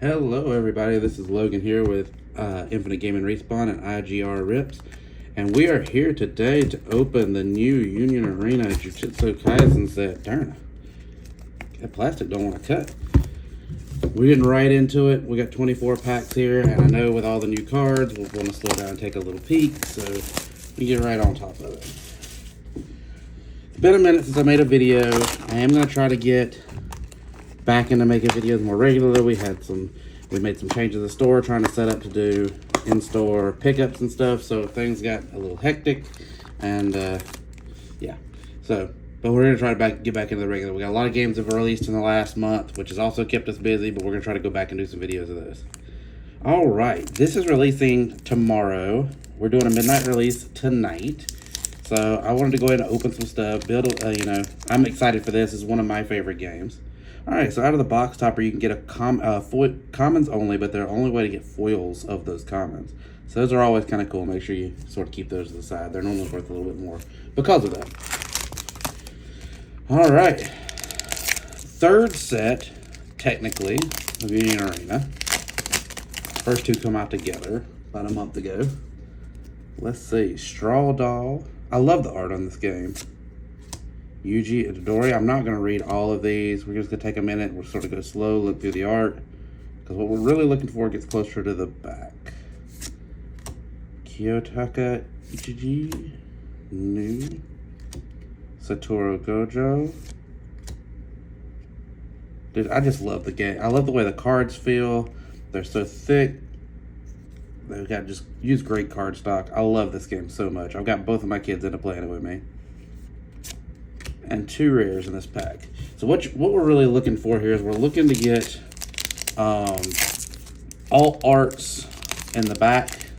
Hello everybody, this is Logan here with Infinite Gaming Respawn and IGR Rips, and we are here today to open the new Union Arena Jujutsu Kaisen set. Darn, that plastic don't want to cut. We're getting right into it. We got 24 packs here, and I know with all the new cards, we'll want to slow down and take a little peek, so we get right on top of it. It's been a minute since I made a video. I am going to try to get back into making videos more regularly. We made some changes in the store, trying to set up to do in-store pickups and stuff, so things got a little hectic, and yeah. But we're gonna try to get back into the regular. We got a lot of games that were released in the last month, which has also kept us busy, but we're gonna try to go back and do some videos of those. All right, this is releasing tomorrow. We're doing a midnight release tonight. So I wanted to go ahead and open some stuff, I'm excited for this. It's one of my favorite games. All right, so out of the box topper, you can get a commons only, but the only way to get foils of those commons. So those are always kind of cool. Make sure you sort of keep those to the side. They're normally worth a little bit more because of that. All right, third set, technically, of Union Arena. First two come out together about a month ago. Let's see, Straw Doll. I love the art on this game. Yuji Itadori. I'm not going to read all of these. We're just going to take a minute. We'll sort of go slow, look through the art, because what we're really looking for gets closer to the back. Kiyotaka Ichiji. New. Satoru Gojo. Dude, I just love the game. I love the way the cards feel. They're so thick. They've got just used great card stock. I love this game so much. I've got both of my kids into playing it with me. And two rares in this pack. So what we're really looking for here is we're looking to get all arts in the back,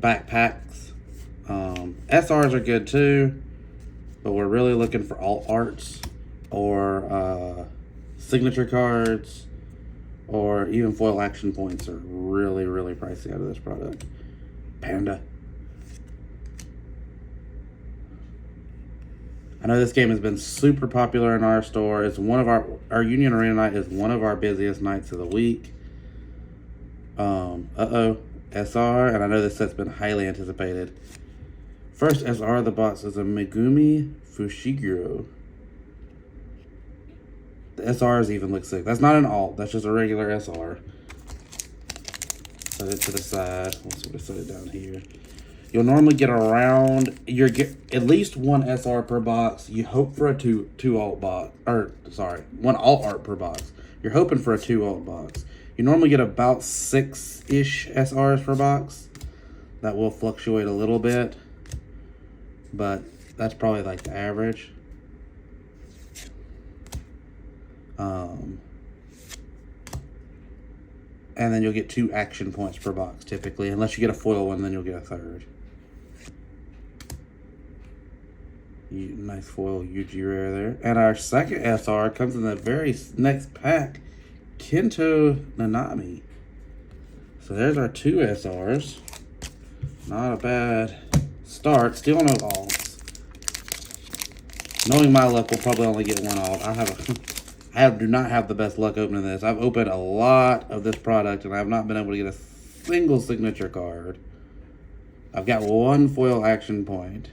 backpacks. SRs are good too, but we're really looking for all arts or signature cards, or even foil action points are really, really pricey out of this product. Panda. I know this game has been super popular in our store. It's one of our Union Arena night is one of our busiest nights of the week. SR, and I know this set's been highly anticipated. First SR of the box is a Megumi Fushiguro. The SRs even look sick. That's not an alt, that's just a regular SR. Set it to the side. Let's sort of set it down here. You'll normally get around, at least one SR per box. You hope for a two alt box, one alt art per box. You're hoping for a 2 alt box. You normally get about 6-ish SRs per box. That will fluctuate a little bit, but that's probably like the average. And then you'll get 2 action points per box typically, unless you get a foil one, then you'll get a third. Nice foil Yuji rare there. And our second SR comes in the very next pack, Kento Nanami. So there's our 2 SRs. Not a bad start. Still no alts. Knowing my luck, we'll probably only get 1 alt. I do not have the best luck opening this. I've opened a lot of this product, and I have not been able to get a single signature card. I've got 1 foil action point.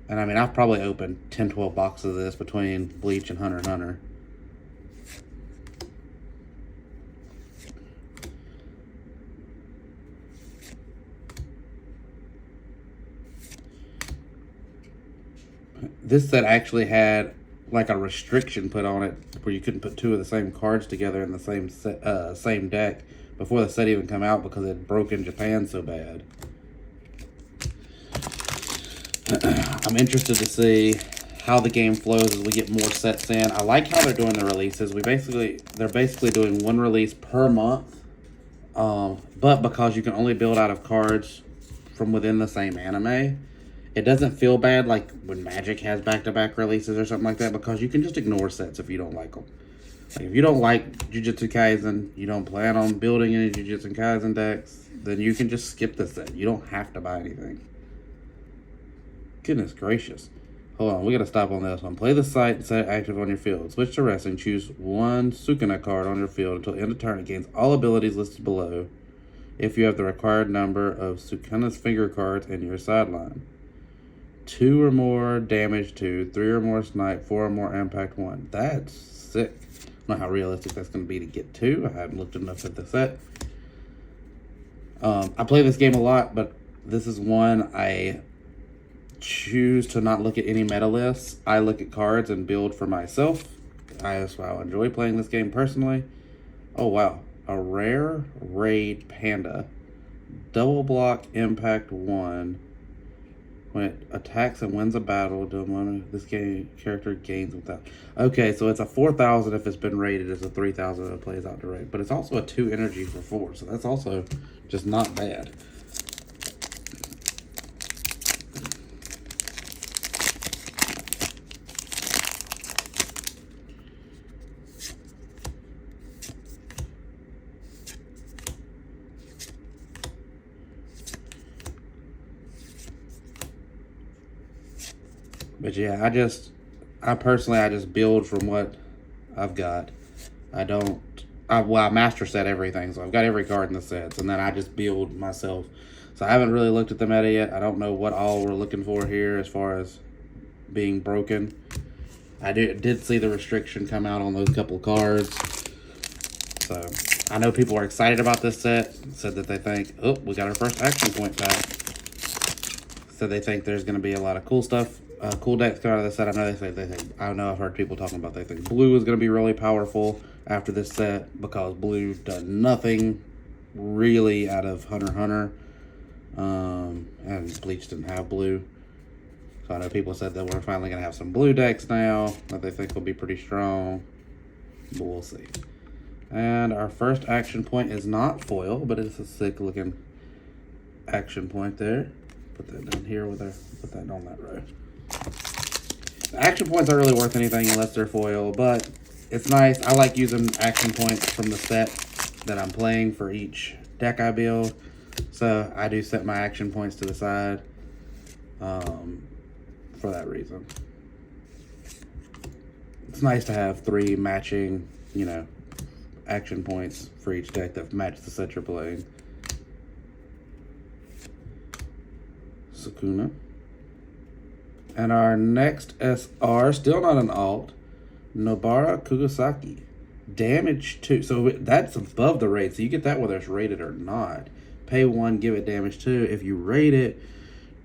And I mean, I've probably opened 10, 12 boxes of this between Bleach and Hunter x Hunter. This set actually had like a restriction put on it where you couldn't put 2 of the same cards together in the same set, same deck before the set even come out because it broke in Japan so bad. I'm interested to see how the game flows as we get more sets in. I like how they're doing the releases. They're basically doing 1 release per month, but because you can only build out of cards from within the same anime, it doesn't feel bad like when Magic has back-to-back releases or something like that, because you can just ignore sets if you don't like them. Like if you don't like Jujutsu Kaisen, you don't plan on building any Jujutsu Kaisen decks, then you can just skip the set. You don't have to buy anything. Goodness gracious. Hold on, we gotta stop on this one. Play the site and set it active on your field. Switch to resting. Choose one Sukuna card on your field until end of turn. It gains all abilities listed below if you have the required number of Sukuna's finger cards in your sideline. 2 or more damage 2, 3 or more snipe, 4 or more impact 1. That's sick. I don't know how realistic that's going to be to get 2. I haven't looked enough at the set. I play this game a lot, but this is one I choose to not look at any meta lists. I look at cards and build for myself. That's why I enjoy playing this game personally. Oh, wow. A rare raid panda. Double block impact 1. When it attacks and wins a battle, this character gains without. Okay, so it's a 4,000 if it's been rated. It's a 3,000 if it plays out to raid. But it's also a 2 energy for 4, so that's also just not bad. But yeah, I personally just build from what I've got. I master set everything, so I've got every card in the sets, and then I just build myself. So I haven't really looked at the meta yet. I don't know what all we're looking for here as far as being broken. I did see the restriction come out on those couple of cards. So I know people are excited about this set. Said that they think, oh, we got our first action point pack. So they think there's going to be a lot of cool stuff. Cool decks come out of the set. I know they think. I know I've heard people talking about they think blue is going to be really powerful after this set because blue does nothing really out of Hunter x Hunter, and Bleach didn't have blue. So I know people said that we're finally going to have some blue decks now that they think will be pretty strong, but we'll see. And our first action point is not foil, but it's a sick looking action point there. Put that down here put that on that row. The action points aren't really worth anything unless they're foil, but it's nice. I like using action points from the set that I'm playing for each deck I build. So I do set my action points to the side for that reason. It's nice to have 3 matching, action points for each deck that match the set you're playing. Sukuna. And our next SR, still not an alt, Nobara Kugasaki. Damage 2. So that's above the rate, so you get that whether it's rated or not. Pay 1, give it damage 2. If you rate it,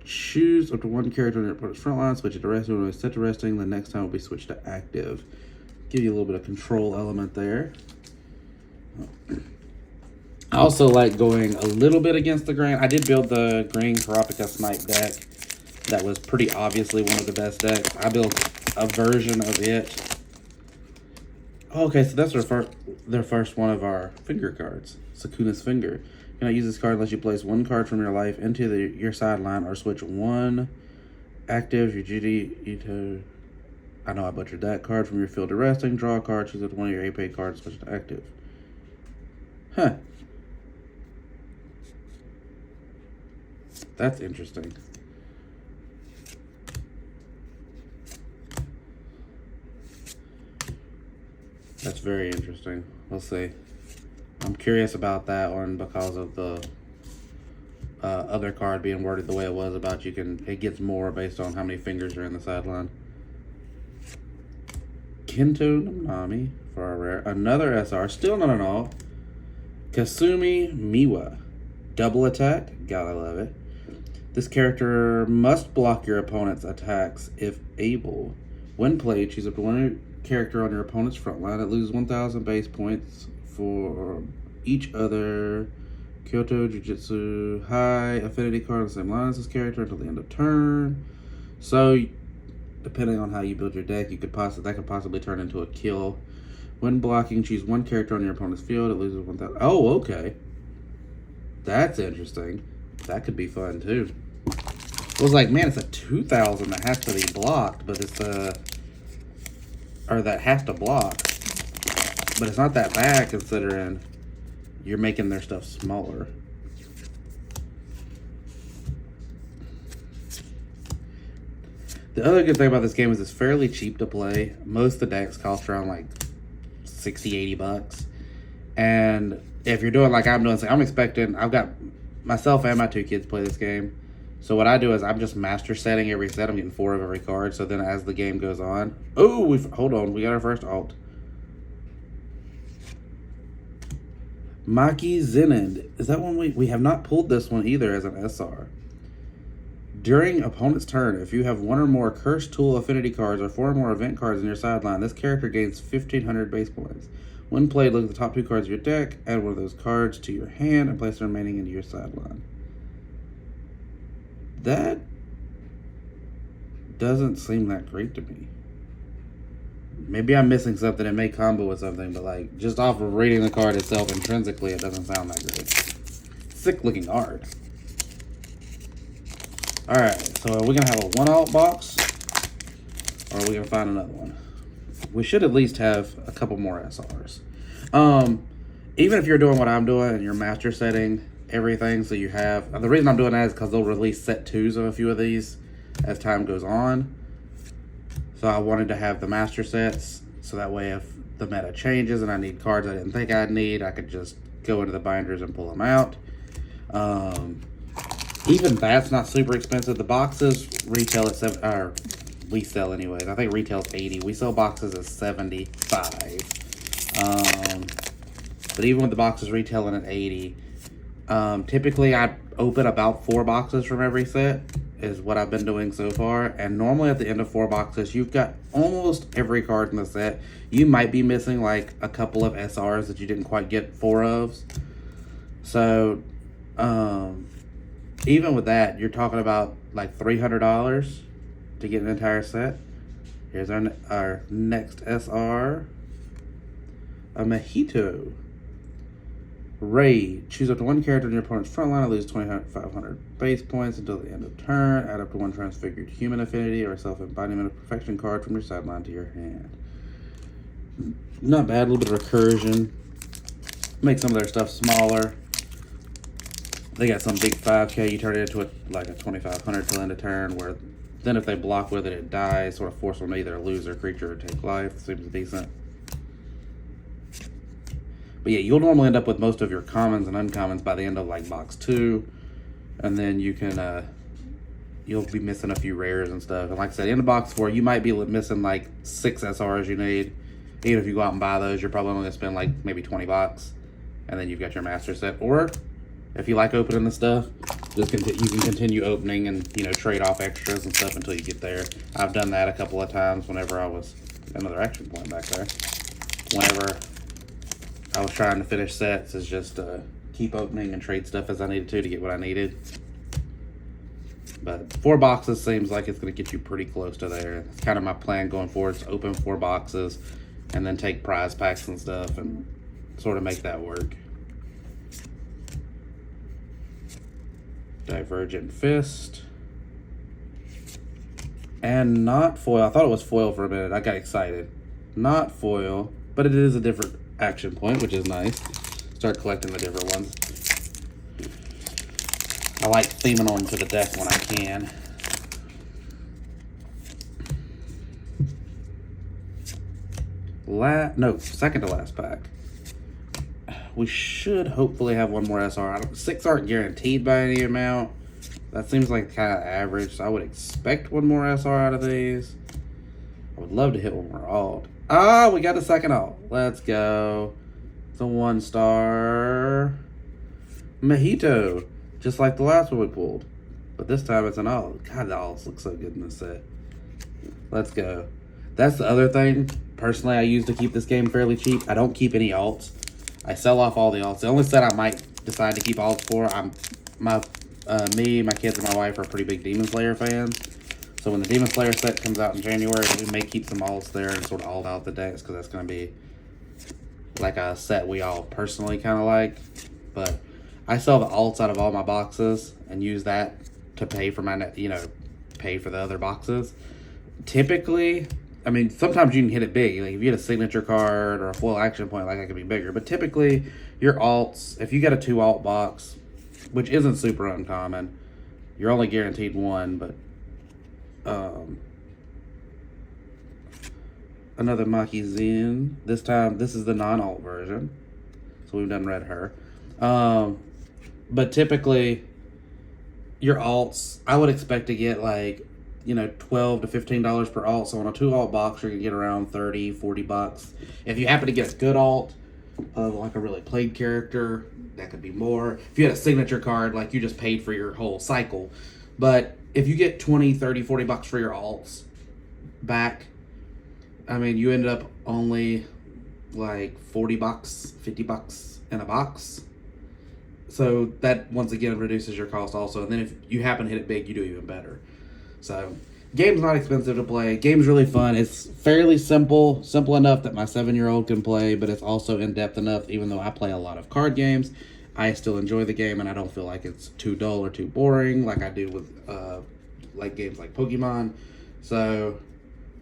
choose up to 1 character on your opponent's front line, switch it to resting. When it's set to resting, the next time will be switched to active. Give you a little bit of control element there. I also like going a little bit against the grain. I did build the green Karapika Snipe deck. That was pretty obviously one of the best decks. I built a version of it. Okay, so that's their first one of our finger cards. Sukuna's Finger. You cannot use this card unless you place 1 card from your life into your sideline or switch 1 active Jujutsu. I know I butchered that card from your field to resting. Draw a card, choose one of your AP cards, switch to active. Huh. That's interesting. That's very interesting. We'll see. I'm curious about that one because of the other card being worded the way it was about it gets more based on how many fingers are in the sideline. Kento Nami for our rare. Another SR, still not an alt. Kasumi Miwa. Double attack. Gotta love it. This character must block your opponent's attacks if able. When played, choose up to 1 character on your opponent's front line. It loses 1,000 base points for each other Kyoto Jujutsu high affinity card on the same line as this character until the end of turn. So, depending on how you build your deck, that could possibly turn into a kill. When blocking, choose 1 character on your opponent's field. It loses 1,000. Oh, okay. That's interesting. That could be fun too. I was like, man, it's a 2,000 that has to be blocked, but that has to block. But it's not that bad considering you're making their stuff smaller. The other good thing about this game is it's fairly cheap to play. Most of the decks cost around like 60, 80 bucks. And if you're doing like I'm doing, so I'm expecting, I've got myself and my 2 kids play this game. So what I do is I'm just master setting every set. I'm getting 4 of every card. So then as the game goes on, oh, hold on, we got our first alt. Maki Zenend. Is that one we have not pulled this one either as an SR. During opponent's turn, if you have 1 or more Cursed Tool affinity cards or 4 or more event cards in your sideline, this character gains 1,500 base points. When played, look at the top 2 cards of your deck, add one of those cards to your hand, and place the remaining into your sideline. That doesn't seem that great to me. Maybe I'm missing something. It may combo with something, but like just off of reading the card itself intrinsically, it doesn't sound that great. Sick looking art. Alright, so are we going to have a 1 alt box? Or are we going to find another one? We should at least have a couple more SRs. Even if you're doing what I'm doing and you're master setting everything, so you have... The reason I'm doing that is because they'll release set 2s of a few of these as time goes on. So I wanted to have the master sets, so that way if the meta changes and I need cards I didn't think I'd need, I could just go into the binders and pull them out. Even that's not super expensive. The boxes retail at or we sell anyways. I think retail's 80. We sell boxes at 75. But even with the boxes retailing at 80, typically I open about 4 boxes from every set is what I've been doing so far. And normally at the end of 4 boxes, you've got almost every card in the set. You might be missing like a couple of SRs that you didn't quite get 4 of. So, even with that, you're talking about like $300 to get an entire set. Here's our next SR. A Mojito. Raid. Choose up to 1 character in your opponent's front line and lose 2,500 base points until the end of turn. Add up to 1 transfigured human affinity or self-embodiment of perfection card from your sideline to your hand. Not bad. A little bit of recursion. Make some of their stuff smaller. They got some big 5K. You turn it into like a 2,500 till end of turn, where then if they block with it, it dies. Sort of force them to either lose their creature or take life. Seems decent. But yeah, you'll normally end up with most of your commons and uncommons by the end of like box 2. And then you can, you'll be missing a few rares and stuff. And like I said, in the box 4, you might be missing like 6 SRs you need. Even if you go out and buy those, you're probably only going to spend like maybe 20 bucks. And then you've got your master set. Or if you like opening the stuff, just you can continue opening and, you know, trade off extras and stuff until you get there. I've done that a couple of times whenever I was... Another action point back there. Whenever I was trying to finish sets, is just keep opening and trade stuff as I needed to get what I needed. But 4 boxes seems like it's going to get you pretty close to there. It's kind of my plan going forward, to open 4 boxes and then take prize packs and stuff and sort of make that work. Divergent Fist. And not foil. I thought it was foil for a minute. I got excited. Not foil, but it is a different action point, which is nice. Start collecting the different ones. I like theming on to the deck when I can. Second to last pack. We should hopefully have 1 more SR. 6 aren't guaranteed by any amount. That seems like kind of average, so I would expect 1 more SR out of these. I would love to hit 1 more alt. Ah, we got a second alt. Let's go. It's a 1-star Mojito, just like the last one we pulled. But this time it's an alt. God, the alts look so good in this set. Let's go. That's the other thing. Personally, I use to keep this game fairly cheap. I don't keep any alts. I sell off all the alts. The only set I might decide to keep alts for, me, my kids, and my wife are pretty big Demon Slayer fans. So when the Demon Slayer set comes out in January, we may keep some alts there and sort of alt out the decks, because that's going to be like a set we all personally kind of like. But I sell the alts out of all my boxes and use that to pay for my, pay for the other boxes. Typically, I mean, sometimes you can hit it big. Like if you get a signature card or a foil action point, like that could be bigger. But typically, your alts, if you get a 2 alt box, which isn't super uncommon, you're only guaranteed 1. But another Maki Zen. This time, this is the non-alt version. So we've done Red Her. But typically, your alts, I would expect to get like, $12 to $15 per alt. So on a 2 alt box, you're going to get around $30-$40. If you happen to get a good alt, like a really played character, that could be more. If you had a signature card, like you just paid for your whole cycle. But if you get 20, 30, $40 for your alts back, I mean, you ended up only like $40, $50 in a box. So that once again reduces your cost also. And then if you happen to hit it big, you do even better. So game's not expensive to play. Game's really fun. It's fairly simple enough that my 7-year-old can play, but it's also in depth enough. Even though I play a lot of card games, I still enjoy the game, and I don't feel like it's too dull or too boring like I do with like games like Pokemon. So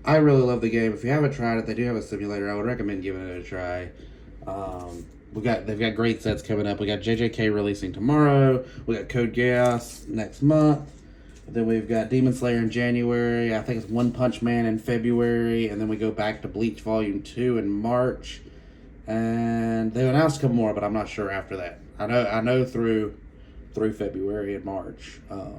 I really love the game. If you haven't tried it, they do have a simulator. I would recommend giving it a try. They've got great sets coming up. We got JJK releasing tomorrow. We got Code Geass next month. Then we've got Demon Slayer in January. I think it's One Punch Man in February, and then we go back to Bleach Volume 2 in March. And they announced a couple more, but I'm not sure after that. I know through February and March. But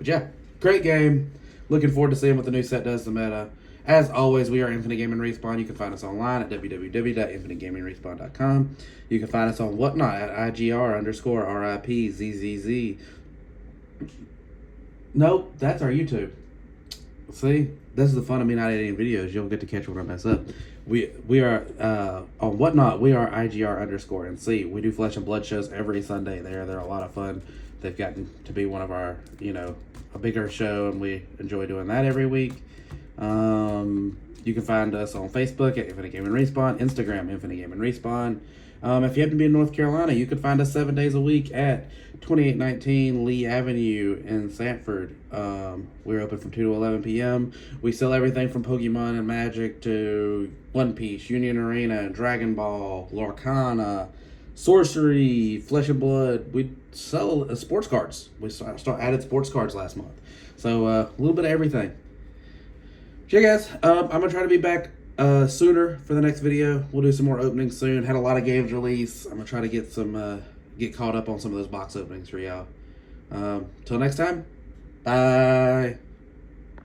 yeah, great game. Looking forward to seeing what the new set does to meta. As always, we are Infinite Gaming Respawn. You can find us online at www.infinitegamingrespawn.com. You can find us on Whatnot at IGR_RIPZZZ. Nope, that's our YouTube. See, this is the fun of me not editing videos. You'll get to catch when I mess up. We are on Whatnot. We are IGR_NC. We do Flesh and Blood shows every Sunday. They're a lot of fun. They've gotten to be one of our a bigger show, and we enjoy doing that every week. You can find us on Facebook at Infinite Gaming Respawn, Instagram Infinite Gaming Respawn. If you happen to be in North Carolina, you can find us 7 days a week at 2819 Lee Avenue in Sanford. We're open from 2 to 11 p.m. We sell everything from Pokemon and Magic to One Piece, Union Arena, Dragon Ball, Lorcana, Sorcery, Flesh and Blood. We sell sports cards. We added sports cards last month. So a little bit of everything. So yeah, guys, I'm going to try to be back sooner for the next video. We'll do some more openings soon. Had a lot of games released. I'm going to try to get get caught up on some of those box openings for y'all. Till next time, bye.